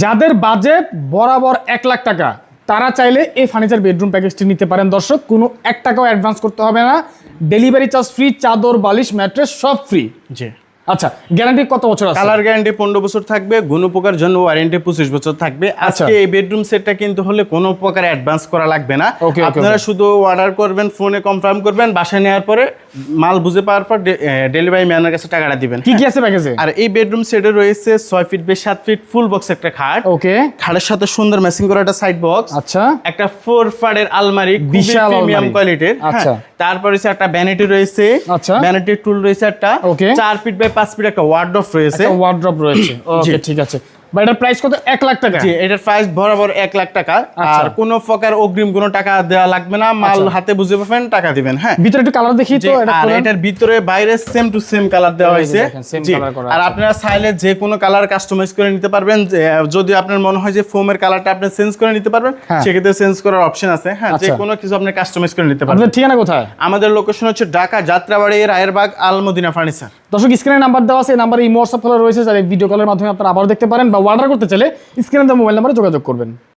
যাদের বাজেট বরাবর 1 লাখ টাকা তারা চাইলে এই ফার্নিচার বেডরুম প্যাকেজটি নিতে পারেন দর্শক। কোনো 1 টাকাও অ্যাডভান্স করতে হবে না, ডেলিভারি চার্জ ফ্রি, চাদর বালিশ ম্যাট্রেস সব ফ্রি। জি। আচ্ছা, গ্যারান্টি কত বছর আছে? কালার গ্যারান্টি 15 বছর থাকবে, গুণপোকার জন্য ওয়ারেন্টি 25 বছর থাকবে। আজকে এই বেডরুম সেটটা কিন্তু হলে কোনো প্রকার অ্যাডভান্স করা লাগবে না। আপনারা শুধু অর্ডার করবেন, ফোনে কনফার্ম করবেন, বাসায় নেওয়ার পরে মাল বুঝে পাওয়ার পর ডেলিভারি ম্যানের কাছে টাকাটা দিবেন। কি কি আছে প্যাকেজে? আর এই বেডরুম সেটে রয়েছে 6 feet by 7 feet full box একটা খাট। ওকে। খাটের সাথে সুন্দর ম্যাচিং করা একটা সাইড বক্স। আচ্ছা। একটা 4 ফারের আলমারি, বিশাল প্রিমিয়াম কোয়ালিটির। আচ্ছা। তারপর হচ্ছে একটা ভ্যানিটি রয়েছে। আচ্ছা। ভ্যানিটি টুল রয়েছে একটা। 4 ফিট বাই 5 ফিট একটা ওয়ার্ডরোব রয়েছে। একটা ওয়ার্ডরোব রয়েছে। ওকে, ঠিক আছে। ভাই এটার প্রাইস কত? 1 লাখ টাকা। জি, এটার প্রাইস বরাবর 1 লাখ টাকা। আর কোনো প্রকার অগ্রিম কোনো টাকা দেওয়া লাগবে না, মাল হাতে বুঝে পাবেন, টাকা দিবেন। হ্যাঁ, ভিতরে একটু কালার দেখি তো। আর এটার ভিতরে বাইরে সেম টু সেম কালার দেওয়া হয়েছে। জি, আর আপনারা চাইলে যে কোনো কালার কাস্টমাইজ করে নিতে পারবেন। যদি আপনার মনে হয় যে ফোমের কালারটা আপনি চেঞ্জ করে নিতে পারবেন, সেক্ষেত্রে চেঞ্জ করার অপশন আছে। হ্যাঁ, যে কোনো কিছু আপনি কাস্টমাইজ করে নিতে পারবেন। আপনাদের ঠিকানা কোথায়? আমাদের লোকেশন হচ্ছে ঢাকা যাত্রাবাড়ি, রায়েরবাগ, আল মদিনা ফার্নিচার। দর্শক, স্ক্রিনে নাম্বার দেওয়া আছে, এই নাম্বারে ইমো হোয়াটসঅ্যাপ খোলা রয়েছে, যারা ভিডিও কলের মাধ্যমে আপনারা আবার দেখতে পারেন বা অর্ডার করতে চাইলে স্ক্রিনে দেওয়া মোবাইল নাম্বারে যোগাযোগ করবেন।